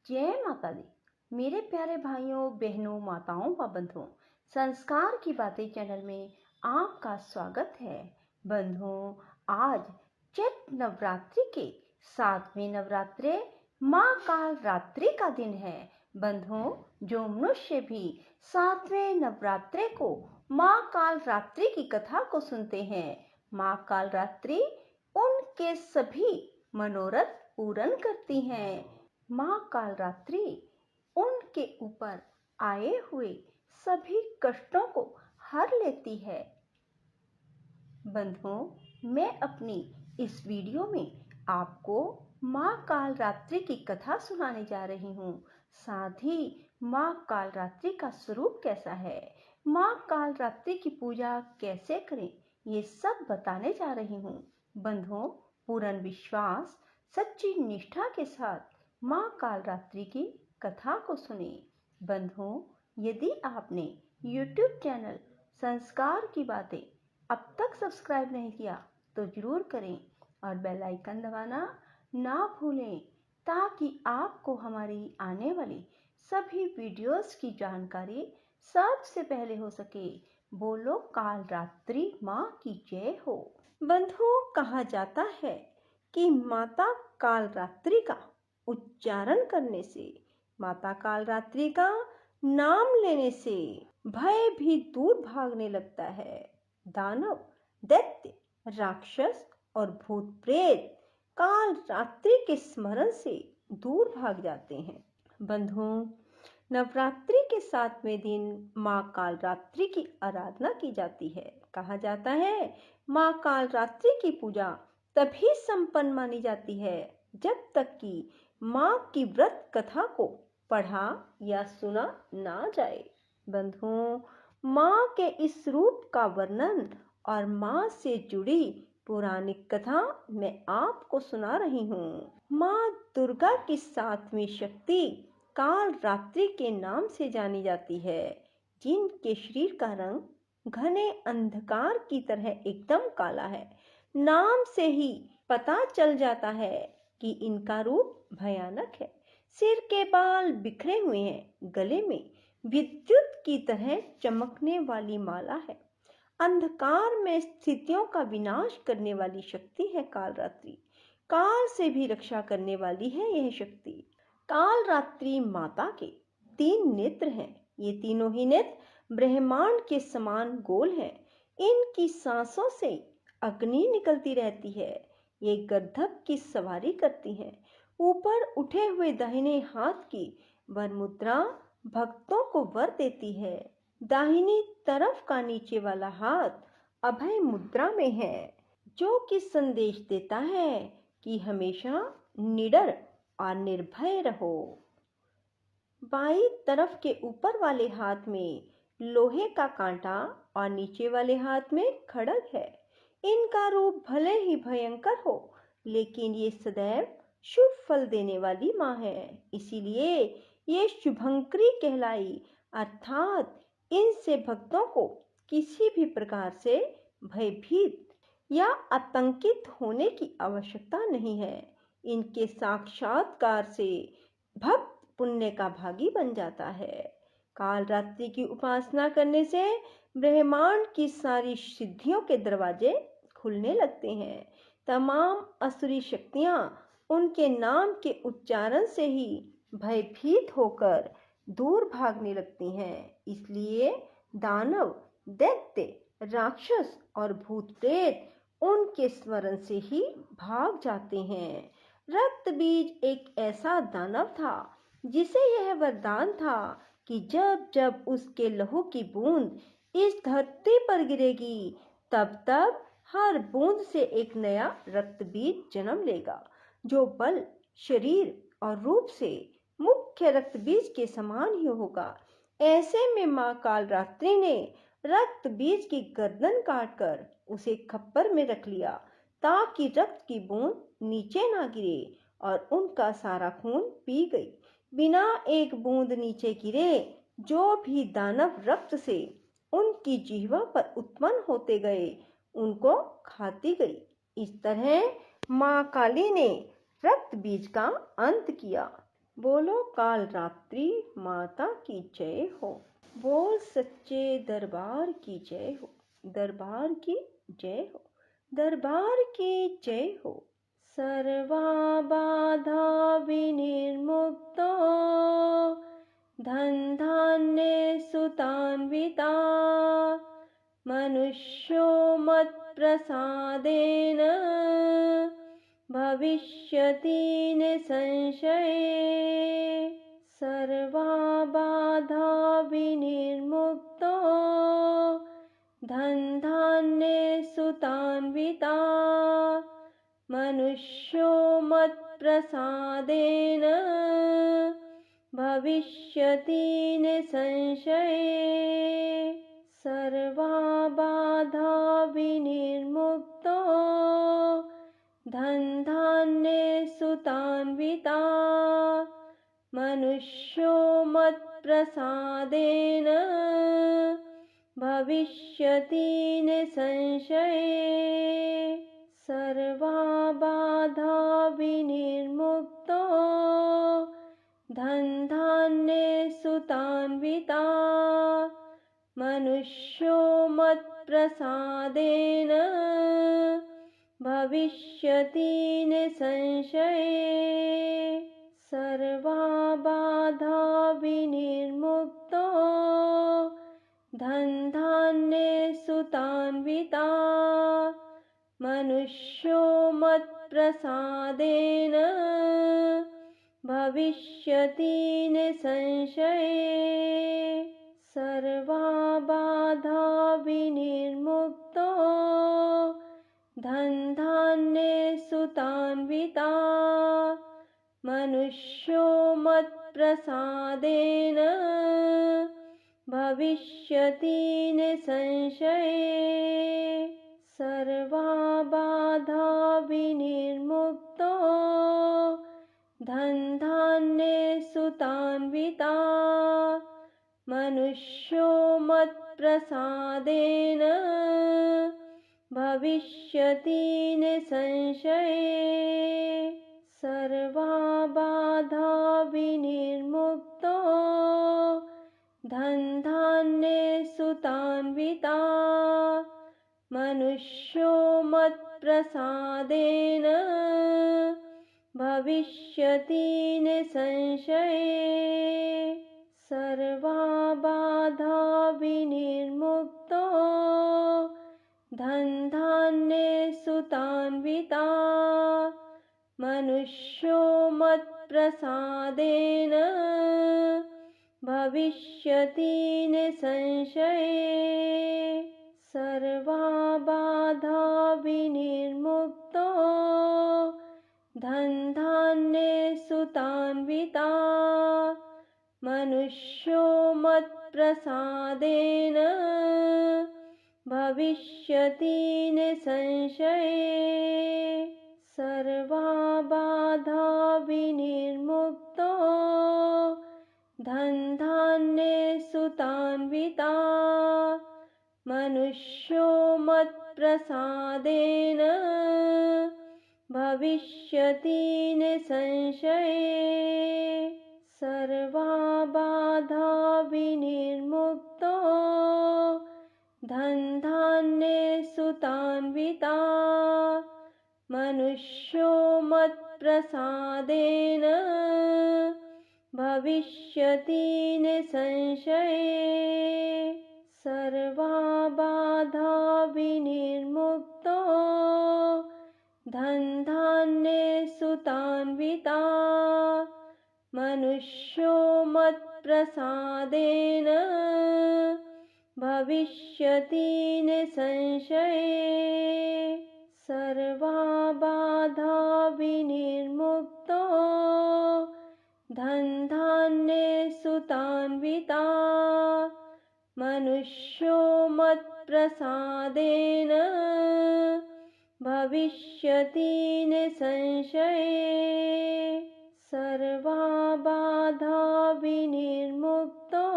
जय माता दी। मेरे प्यारे भाइयों बहनों माताओं व बंधुओं, संस्कार की बातें चैनल में आपका स्वागत है। बंधुओं, आज चैत्र नवरात्रि के 7वें नवरात्रे माँ काल रात्रि का दिन है। बंधुओं, जो मनुष्य भी 7वें नवरात्रे को माँ काल रात्रि की कथा को सुनते हैं, माँ काल रात्रि उनके सभी मनोरथ पूर्ण करती हैं। माँ काल रात्रि उनके ऊपर आए हुए सभी कष्टों को हर लेती है। बंधुओं, मैं अपनी इस वीडियो में आपको माँ काल रात्रि की कथा सुनाने जा रही हूँ। साथ ही माँ काल रात्रि का स्वरूप कैसा है, माँ काल रात्रि की पूजा कैसे करें, ये सब बताने जा रही हूँ। बंधुओं, पूर्ण विश्वास सच्ची निष्ठा के साथ माँ काल रात्रि की कथा को सुने। बंधुओं, यदि आपने YouTube चैनल संस्कार की बातें अब तक सब्सक्राइब नहीं किया तो जरूर करें और बेल आइकन दबाना ना भूलें, ताकि आपको हमारी आने वाली सभी वीडियोस की जानकारी सबसे पहले हो सके। बोलो काल रात्रि माँ की जय हो। बंधुओं, कहा जाता है कि माता काल रात्रि का उच्चारण करने से, माता काल रात्रि का नाम लेने से भय भी दूर भागने लगता है। दानव, दैत्य, राक्षस और भूत प्रेत काल रात्रि के स्मरण से दूर भाग जाते हैं। बंधुओं, नवरात्रि के 7वें दिन माँ काल रात्रि की आराधना की जाती है। कहा जाता है माँ काल रात्रि की पूजा तभी संपन्न मानी जाती है जब तक कि माँ की व्रत कथा को पढ़ा या सुना ना जाए। बंधुओं, माँ के इस रूप का वर्णन और माँ से जुड़ी पौराणिक कथा मैं आपको सुना रही हूँ। माँ दुर्गा की 7वीं शक्ति काल रात्रि के नाम से जानी जाती है, जिनके शरीर का रंग घने अंधकार की तरह एकदम काला है। नाम से ही पता चल जाता है कि इनका रूप भयानक है। सिर के बाल बिखरे हुए हैं, गले में विद्युत की तरह चमकने वाली माला है। अंधकार में स्थितियों का विनाश करने वाली शक्ति है काल रात्रि। काल से भी रक्षा करने वाली है यह शक्ति। काल रात्रि माता के 3 नेत्र हैं। ये तीनों ही नेत्र ब्रह्मांड के समान गोल हैं। इनकी सांसों से अग्नि निकलती रहती है। ये गंधर्व की सवारी करती हैं। ऊपर उठे हुए दाहिने हाथ की वर मुद्रा भक्तों को वर देती है। दाहिनी तरफ का नीचे वाला हाथ अभय मुद्रा में है, जो कि संदेश देता है कि हमेशा निडर और निर्भय रहो। बाईं तरफ के ऊपर वाले हाथ में लोहे का कांटा और नीचे वाले हाथ में खड्ग है। इनका रूप भले ही भयंकर हो, लेकिन ये सदैव शुभ फल देने वाली माँ है, इसीलिए ये शुभंकरी कहलाई। अर्थात इनसे भक्तों को किसी भी प्रकार से भयभीत या आतंकित होने की आवश्यकता नहीं है। इनके साक्षात्कार से भक्त पुण्य का भागी बन जाता है। काल रात्रि की उपासना करने से ब्रह्मांड की सारी सिद्धियों के दरवाजे खुलने लगते हैं। तमाम असुरी शक्तियां उनके नाम के उच्चारण से ही भयभीत होकर दूर भागने लगती हैं। इसलिए दानव, दैत्य, राक्षस और भूत प्रेत उनके स्मरण से ही भाग जाते हैं। रक्त बीज एक ऐसा दानव था जिसे यह वरदान था कि जब जब उसके लहू की बूंद इस धरती पर गिरेगी, तब तब हर बूंद से एक नया रक्त बीज जन्म लेगा, जो बल, शरीर और रूप से मुख्य रक्त बीज के समान ही होगा। ऐसे में माँ काल रात्रि ने रक्त बीज की गर्दन काटकर उसे खप्पर में रख लिया, ताकि रक्त की बूंद नीचे ना गिरे और उनका सारा खून पी गई। बिना एक बूंद नीचे गिरे जो भी दानव रक्त से उनकी जिह्वा पर उत्पन्न होते गए, उनको खाती गई। इस तरह माँ काली ने रक्त बीज का अंत किया। बोलो काल रात्रि माता की जय हो। बोल सच्चे दरबार की जय हो। दरबार की जय हो। दरबार की जय हो। सर्वा बाधा विनिर्मुक्तो धन धान्य सुतान्विता मनुष्यो मत्प्रसादेन भविष्यति निसंशये। सर्वा बाधा विनिर्मुक्तो धन धान्य सुतान्विता मनुष्यो मत्प्रसादेन भविष्यति निसंशये। सर्वा बाधा विनिर्मुक्तो धन धान्य सुतान्विता मनुष्यो मत्प्रसादेन भविष्यति निसंशये। सर्वा बाधा विनिर्मुक्तो धन धान्य सुतान्विता मनुष्यो मत्प्रसादेन भविष्यति निसंशये। सर्वा बाधा विनिर्मुक्तो धन धान्य सुतान्विता मनुष्यो मत्प्रसादेन भविष्यति निसंशये। सर्वा बाधा विनिर्मुक्तो धन धान्य सुतान्विता मनुष्यो मत्प्रसादेन भविष्यति निसंशये। सर्वा बाधा विनिर्मुक्तो धन धान्य सुतान्विता मनुष्यो मत्प्रसादेन भविष्यति निसंशये। सर्वा बाधा विनिर्मुक्तो धन धान्य सुतान्विता मनुष्यो मत्प्रसादेन भविष्यति निसंशये। सर्वा बाधा विनिर्मुक्तो धन धान्य सुतान्विता मनुष्यो मत्प्रसादेन भविष्यति निसंशये। सर्वा बाधा विनिर्मुक्तो धन धान्य सुतान्विता मनुष्यो मत्प्रसादेन भविष्यति निसंशये। सर्वा बाधा विनिर्मुक्तो धन धान्य सुतान्विता मनुष्यो मत्प्रसादेन भविष्यति निसंशये। सर्वा बाधा विनिर्मुक्तो धन धान्य सुतान्विता मनुष्यो मत्प्रसादेन भविष्यति निसंशये। सर्वा बाधा विनिर्मुक्तो धन धान्य सुतान्विता मनुष्यो मत्प्रसादेन भविष्यति निसंशये। सर्वा बाधा विनिर्मुक्तो धन धान्य सुतान्विता मनुष्यो मत्प्रसादेन भविष्यति निसंशये। सर्वा बाधा विनिर्मुक्तो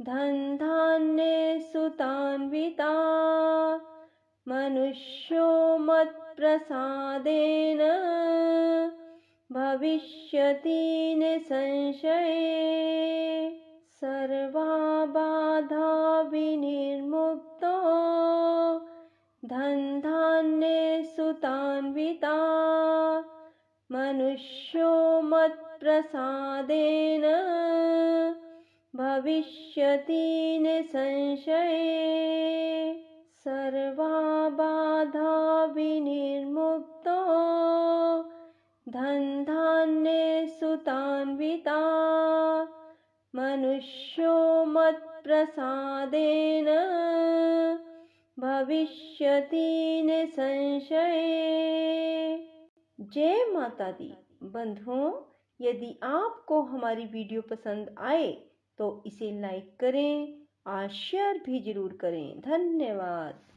धन धान्य सुतान्विता मनुष्यो मत्प्रसादेन भविष्यति न संशये सर्वा बाधा विनिर्मुक्तो धनधान्ये सुतान्विता मनुष्यो मत्प्रसादेन भविष्यति न संशये सर्वा बाधा विनिर्मुक्तो धनधान्ये सुतान्विता मनुष्यो मत्प्रसादेन भविष्यति न संशये। जय माता दी। बंधुओं, यदि आपको हमारी वीडियो पसंद आए तो इसे लाइक करें और शेयर भी जरूर करें। धन्यवाद।